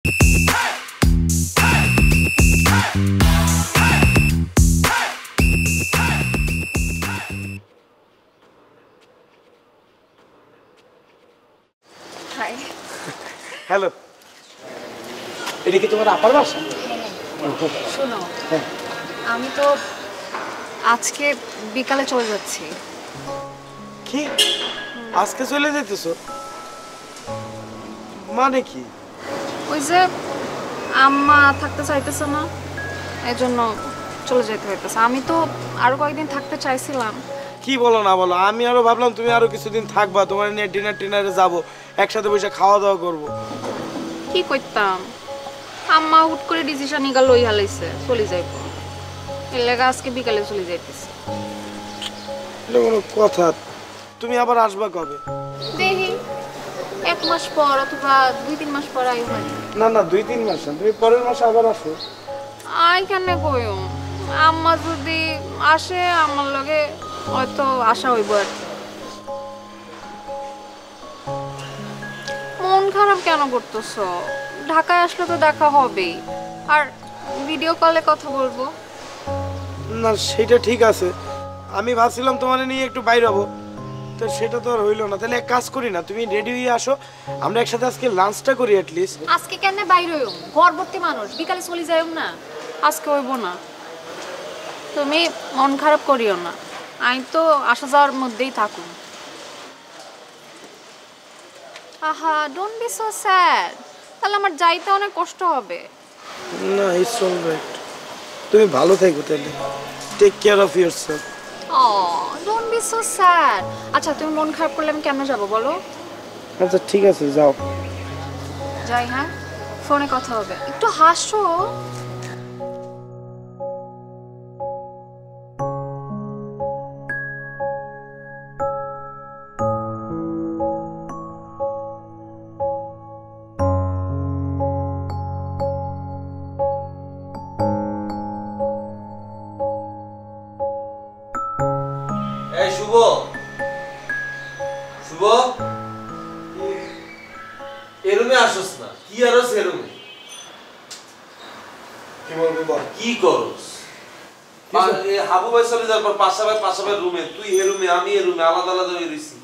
Hello, এটা কি তোমার আপার বাসা? শোনো, আমি তো আজকে বিকালে চলে যাচ্ছি। কি আজকে চলে যেতেছো? মানে কি? ওই যে আম্মা থাকতে চাইতেছে না, এজন্য চলে যেতে হইতেছে। আমি তো আরো কয়েকদিন থাকতে চাইছিলাম। কি বলো না বলো, আমি আরো ভাবলাম তুমি আরো কিছুদিন থাকবা, তোমার নিয়ে ডিনারে যাবো, একসাথে বসে খাওয়া দাওয়া করবো। কি করতাম, আম্মা হুট করে ডিসিশন নিগা লই হালাইছে চলে যাইব, এর লাগা আজকে বিকালে চলে যাইতেছে। এটা কোনো কথা? তুমি আবার আসবা কবে? দেখি 1 মাস পর অথবা 2-3 মাস পর আই হয়। না না, 2-3 মাস না, তুমি পরের মাসে আবার আসো। আই কেন কইও, আম্মা যদি আসে আমার লগে হয়তো আশা হইব আর কি। মন খারাপ কেন করতেছো? ঢাকায় আসলে তো দেখা হবেই, আর ভিডিও কলে কথা বলবো। না সেটা ঠিক আছে, আমি ভাবছিলাম তোমার নিয়ে একটু বাইরে হবো, তো সেটা তো আর হইলো না। তাহলে এক কাজ করি না, তুমি রেডি হয়ে আসো, আমরা একসাথে আজকে লাঞ্চটা করি অ্যাটলিস্ট। আজকে কেন বাইরে হইম, ঘরবর্তী মানুষ, বিকালে চলে যাইম না, আজকে হইব না। তুমি মন খারাপ করিও না, আমি তো আসা যাওয়ার মধ্যেই থাকুন। আহা, ডোন্ট বি সো স্যাড, তাহলে আমার যাইতে অনেক কষ্ট হবে। না, ইটস অলরাইট, তুমি ভালো থেকো তাহলে, take care of yourself. Oh don't be so sad. আচ্ছা, তুমি মন খারাপ করলে আমি কেন যাব বলো? আচ্ছা ঠিক আছে, যাও। যাই, হ্যাঁ, ফোনে কথা হবে, একটু হাসো। এই শুভ, শুভ, এ রুমে আসোস না, কি আরস এ রুমে? কি বলবো বল? কি করস? হাবু ভাই চলে যাওয়ার পর পাশাপাশি রুমে, তুই এ রুমে আমি এ রুমে আলাদা আলাদা হয়ে রইছি।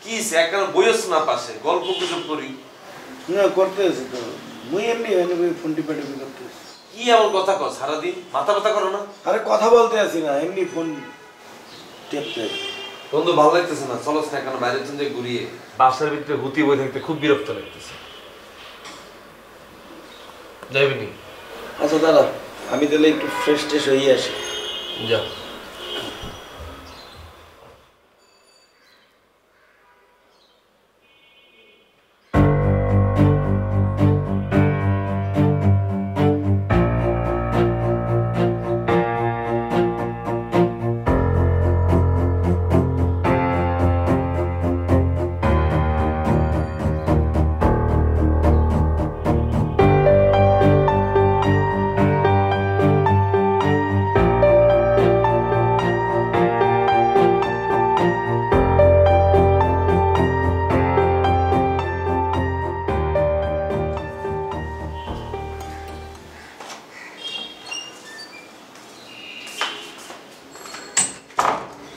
কি একখানে বইস না পাশে, গল্প গুজব করি? না করতে আছে তো, মুই এমনি ফোন টিপে করতে আছি। কি এমন কথা কর সারাদিন, মাথা ব্যথা করো না? আরে কথা বলতে আছি না, এমনি ফোন টিপতে। বন্ধু ভালো লাগতেছে না, চলো না এখন বাইরের জন্য ঘুরিয়ে। বাসার ভিতরে হুতি বই থাকতে খুব বিরক্ত লাগতেছে। যাইবিনি? আচ্ছা দাদা, আমি তাহলে একটু ফ্রেশ ট্রেশ হয়ে আসি। যা।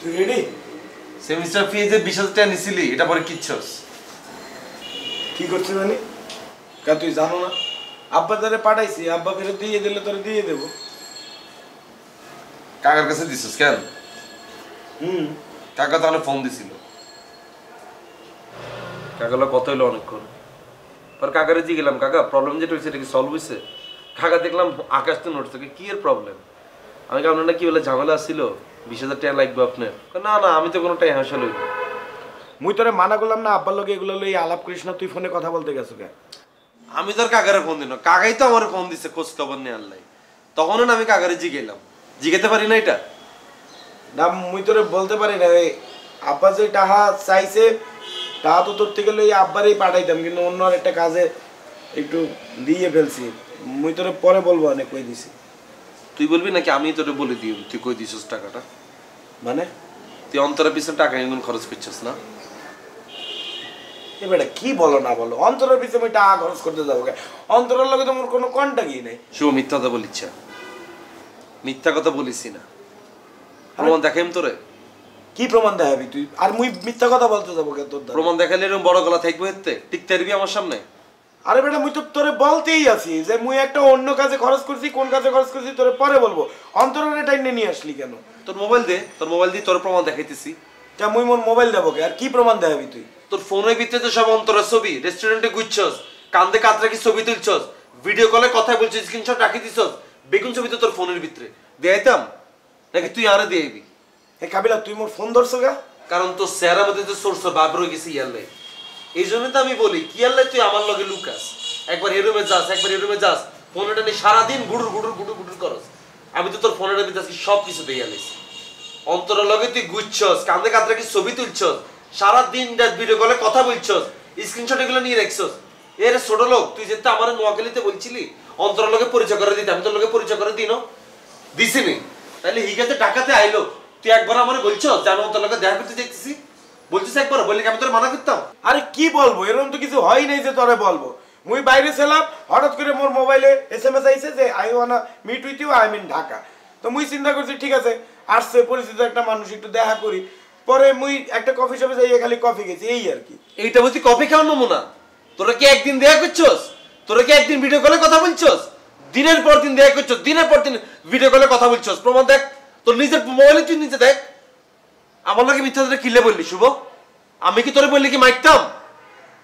তুই রেডি? সেমিস্টার ফি যে 20,000 টাকা নিছিলি, এটা পরে কিচ্ছস? কি করছিস মানে? কা তুই জানো না, আব্বা তারে পাঠাইছি, আব্বা ফেরত দিয়ে দিলে তোরে দিয়ে দেবো। কাকার কাছে দিছিস কেন? হুম। কাকা তাহলে ফোন দিছিল, কাকালো কত হইলো অনেকক্ষণ পর কাকারে জি গেলাম, কাকা প্রবলেম যেটা হয়েছে এটা কি সলভ হয়েছে? কাকা দেখলাম আকাশ তো নোটস, কি এর প্রবলেম? আমি কি আপনার না কি বলে ঝামেলা ছিল, 20,000 টাকা লাগবে আপনার? না না, আমি তো কোনো টাকা হাসা লইব। মুই তোরে মানা করলাম না আব্বার লগে এগুলো লই আলাপ করিস না, তুই ফোনে কথা বলতে গেছো কে? আমি তোর কাকারে ফোন দিন, কাকাই তো আমার ফোন দিছে খোঁজ খবর নিয়ে আনলাই, তখনও না আমি কাকারে জিগেলাম। জিগাতে পারি না এটা? না মুই তোরে বলতে পারি না, এই আব্বা যে টাহা চাইছে টাহা তো তোর থেকে লই আব্বারই পাঠাইতাম, কিন্তু অন্য আর একটা কাজে একটু দিয়ে ফেলছি। মুই তোরে পরে বলবো, অনেক কই দিছি। তুই বলবি নাকি আমি তোরে বলে দিই তুই কই দিছিস টাকাটা? মানে তুই অন্তরের পিছনে টাকা এগুলো খরচ করছিস না? এবারে কি বলো না বলো, অন্তরের পিছনে আমি টাকা খরচ করতে যাবো কে? অন্তরের লগে তো মোর কোনো কন্টাক্টই নেই। শুভ মিথ্যা কথা বলিস, মিথ্যা কথা বলিস না। প্রমাণ দেখাইম তোরে। কি প্রমাণ দেখাবি তুই? আর মুই মিথ্যা কথা বলতে যাবো কে তোর? প্রমাণ দেখাইলে এরকম বড় গলা থাকবে এতে টিকতে পারবি আমার সামনে? আরে বেটা মুই তো তোরে বলতেই আছি যে মুই একটা অন্য কাজে খরচ করছি, কোন কাজে খরচ করছি তোরে পরে বলবো। অন্তরের এটা নিয়ে আসলি কেন? তোর মোবাইল দে, তোর মোবাইল দিয়ে তোর প্রমাণ দেখাইতেছি। তা মুই মোর মোবাইল দেবো কে? আর কি প্রমাণ দেখাবি তুই? তোর ফোনের ভিতরে সব অন্তরের ছবি, রেস্টুরেন্টে ঘুরছস, কান্দে কাতরা কি ছবি তুলছস, ভিডিও কলে কথা বলছিস, স্ক্রিনশট রাখি দিছস, বেগুন ছবি তো তোর ফোনের ভিতরে দেখাইতাম নাকি তুই আরে দিয়ে দিবি? হে কাবিলা তুই মোর ফোন ধরছো গা? কারণ তোর চেহারার মধ্যে তো সোর্স বাপ রয়ে গেছে ইয়ারলাই। এই জন্য তো আমি বলি কি ইয়ারলাই তুই আমার লগে লুকাস, একবার এই রুমে যাস, একবার এই রুমে যাস, ফোনটা নিয়ে সারাদিন গুড়ুর গুড়ুর গুড়ুর গুড়ুর করস। আমি তো তোর ফোনের ভিতরে আজকে সব কিছু দিয়ে আনিস। অন্তরের লগে তুই ঘুরছস, কান্দে কাতরা কি ছবি তুলছস, সারাদিন ভিডিও কলে কথা বলছস, স্ক্রিনশট এগুলো নিয়ে রাখছস। এর ছোট লোক, তুই যেতে আমার নোয়াখালীতে বলছিলি অন্তরের লগে পরিচয় করে দিতে, আমি তোর লগে পরিচয় করে দিই দিছিনি? তাহলে হিগাতে ঢাকাতে আইলো, তুই একবার আমার বলছস যে আমি অন্তর লগে দেখা করতে চাইতেছি? বলছিস একবার, বললি আমি তোর মানা করতাম? আরে কি বলবো, এরকম তো কিছু হয় নাই যে তোরে বলবো। মুই বাইরে ছিলাম, হঠাৎ করে মোর মোবাইলে SMS আইছে যে I wanna meet with you, I am in Dhaka. তো মুই চিন্তা করছি ঠিক আছে, আসছে পরিচিত একটা মানুষ, একটু দেখা করি। পরে মুই একটা কফি শপে যাই, খালি কফি খেয়েছি, এই আর কি। এইটা বলছি কফি খাওয়ার নমুনা? তোরা কি একদিন দেখা করছস? তোরা কি একদিন ভিডিও কলে কথা বলছস? দিনের পর দিন দেখা করছস, দিনের পর দিন ভিডিও কলে কথা বলছস। প্রমাণ দেখ, তোর নিজের মোবাইলে তুই নিজে দেখ। আমার লাগে মিথ্যা ধরে কিলে বললি শুভ? আমি কি তোরে বললি কি মাইকতাম?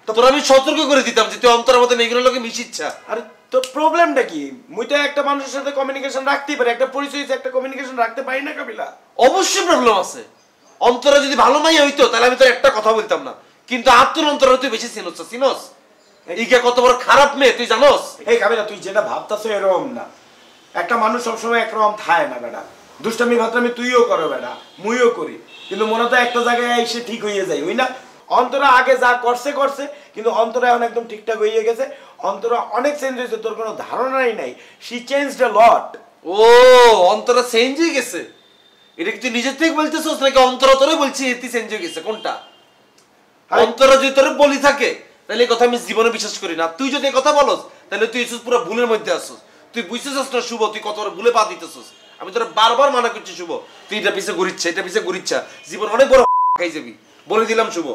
তোর আমি সতর্ক করে দিতাম যে তুই অন্তরের মধ্যে এইগুলোর লোকে মিশিচ্ছা। আরে তোর প্রবলেমটা কি? মুই তো একটা মানুষের সাথে কমিউনিকেশন রাখতেই পারি, একটা পরিচয় একটা কমিউনিকেশন রাখতে পারি না কাবিলা? অবশ্যই প্রবলেম আছে। অন্তরে যদি ভালো মাই হইতো তাহলে আমি তোর একটা কথা বলতাম না, কিন্তু আত্মর অন্তরে তুই বেশি চিনস। এইটা কত বড় খারাপ মেয়ে তুই জানোস? এই কাবিলা তুই যেটা ভাবতাছো এরকম না। একটা মানুষ সবসময় একরকম থাকে না বেটা। দুষ্টামি ভাতরামি তুইও করো বেটা, মুইও করি, কিন্তু মনে তো একটা জায়গায় এসে ঠিক হয়ে যায়, ওই না? অন্তরা আগে যা করছে, কিন্তু অন্তরা এখন একদম ঠিকঠাক হয়ে গেছে। অন্তরা অনেক চেঞ্জ হয়েছে, তোর কোনো ধারণাই নাই। She changed a lot. ও অন্তরা চেঞ্জ হয়ে গেছে? এটা কি তুই নিজের থেকে বলতেছস নাকি অন্তরা তোরে বলছি এতি চেঞ্জ হয়ে গেছে? কোনটা? অন্তরা যদি তোরে বলি থাকে তাহলে এই কথা আমি জীবনে বিশ্বাস করি না। তুই যদি এই কথা বলস তাহলে তুই পুরো ভুলের মধ্যে আসছিস। তুই বুঝতেছস না শুভ, তুই কত বড় ভুলে পা দিতেছস। আমি তোরা বারবার মানা করছি শুভ, তুই এটা পিছে ঘুরিচ্ছা, জীবন অনেক বড় খাই যাবি, বলে দিলাম শুভ।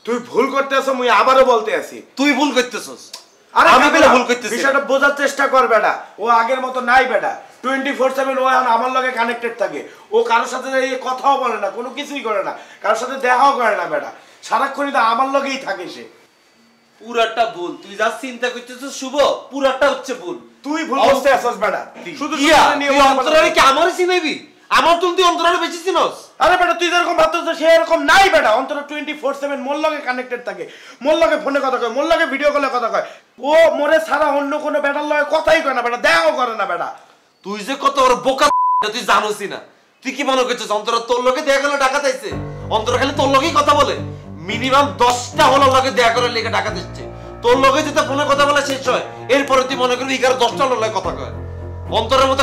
তুই ভুল করতেছ, মুই আবারও বলতে আছি তুই ভুল করতেছস। আরে আমি বলে ভুল করতেছি? বিষয়টা বোঝার চেষ্টা কর বেটা। ও আগের মতো নাই বেটা। 24/7 ও এখন আমার লগে কানেক্টেড থাকে। ও কারোর সাথে কথাও বলে না, কোনো কিছুই করে না, কারোর সাথে দেখাও করে না বেটা। সারাক্ষণই তো আমার লগেই থাকে সে। পুরাটা ভুল। তুই যা চিন্তা করতেছিস শুভ, পুরাটা হচ্ছে ভুল। তুই ভুল করতে আসছ বেটা। শুধু অন্তরারে কি আমারই চিনাইবি? আমার তুই অন্তরারে বেশি চিনস? আরে বেটা তুই যেরকম ভাবতেছ সে এরকম নাই বেটা। অন্তরা 24/7 মোর লগে কানেক্টেড থাকে, মোর লগে ফোনে কথা কয়, মোর লগে ভিডিও কলে কথা কয়। ও মোরে ছাড়া অন্য কোনো বেটার লগে কথাই কয় না বেটা, দেখাও করে না বেটা। তুই যে কত বড় বোকা তুই জানোসই না। তুই কি মনে করছিস অন্তরা তোর লগে দেখা গেল ঢাকা যাইছে? অন্তরা খালি তোর লগেই কথা বলে। মিনিমাম 10টা হলো লগে দেখা করে লেগে ঢাকা দিচ্ছে। তোর লগে যেটা ফোনে কথা বলা শেষ হয়, এরপরে তুই মনে করবি 11-10টা লগে কথা কয়। অন্তরের মতো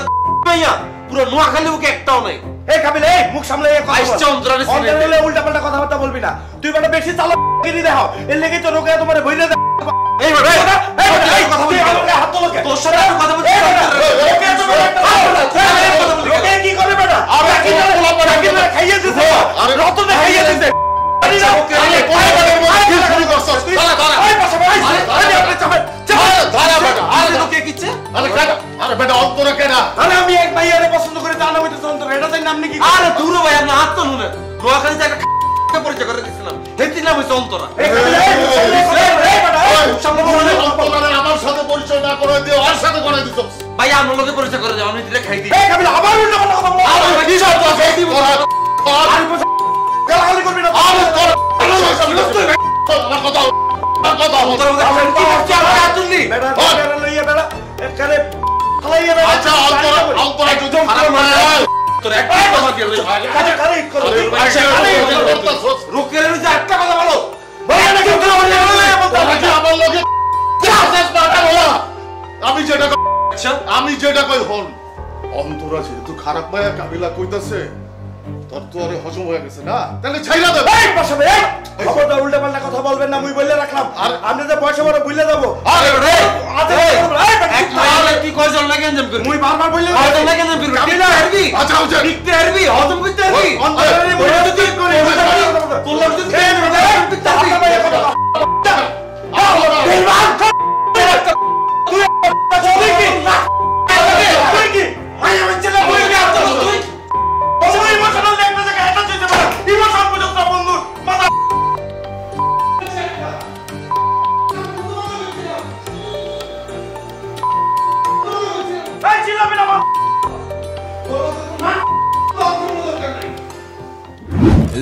ভাইয়া পুরো নোয়াখালী ওকে একটাও নাই। এই কাবিল এই মুখ সামলে এই কথা আইছে অন্তরারে চিনে অন্তরারে উল্টাপাল্টা কথাবার্তা বলবি না। তুই বেটা বেশি চালাকি দেখাও, এর লাগি তো রোগে তোমারে বইলে দে। এই বেটা এই কথা বলবি হাত তো লোকে তোর সাথে কথা বলছিস? ওকে তো রোগে কি করে বেটা? আরে কি করে খাইয়ে দিছে? আরে রতনে খাইয়ে দিছে। আরে ওকে আরে পয়বারের মধ্যে কি শুরু করছস? ধরা ওই পাশে ভাই আরে আপনি চাপেন ধরা বেটা। আরে লোকে কিচ্ছে? আরে বেটা অন্তরা কেনা? আরে আমি এক ভাইয়ারে পছন্দ করে জানা হইতেছে অন্তরা, এটা তাই নাম নাকি? আরে দূর ভাই আপনি হাত তো নুনে নোয়াখালী থেকে পরিচয় করে দিছিলাম, হেতি নাম হইছে অন্তরা। আমার সাথে পরিচয় না করে দিও, আর সাথে করে দিছো ভাই আমার লগে পরিচয় করে দাও, আমি দিলে খাই দিই। এই কাবিল আবার উল্টা পাল্টা কথা বল। আরে কি সব তো আছে দিব আর গালাগালি করবি না। আরে কর আমার কথা অন্তরা মধ্যে কি আতুলি বেটা বেটা লইয়া বেটা একবারে খালাইয়া বেটা। আচ্ছা অন্তরা যদি খারাপ না হয় তোর একটা কথা দিয়ে লই ভাই কাজে কারে ইট করো। আচ্ছা রুকের যে একটা কথা বলো বল না কেউ করে বলতে আমার লগে চাষাস বাটা বলা। আমি যেটা কই হল অন্তরা যেহেতু খারাপ ভাইয়া কাবিলা কইতাছে তোর তো আরে হজম হয়ে গেছে না, তাহলে ছাইরা দে। এই বসাবে, এই খবরদার উল্টা পাল্টা কথা বলবেন না, মুই বললে রাখলাম। আর আপনি যে পয়সা বড় ভুলে যাবো। আরে রে এক কি কয়জন লাগে এনজাম করবি? মুই বারবার বললে কয়জন লাগে এনজাম করবি? আমি না হারবি আচ্ছা আচ্ছা লিখতে হারবি, হজম করতে হারবি। অন্তরে মনে হচ্ছে কি করে তোলা যদি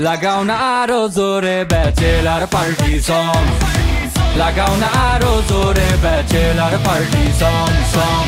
লাগাও না আরো জোরে ব্যাচেলার পার্টি সং, লাগাও না আরো জোরে ব্যাচেলার পার্টি সং সং।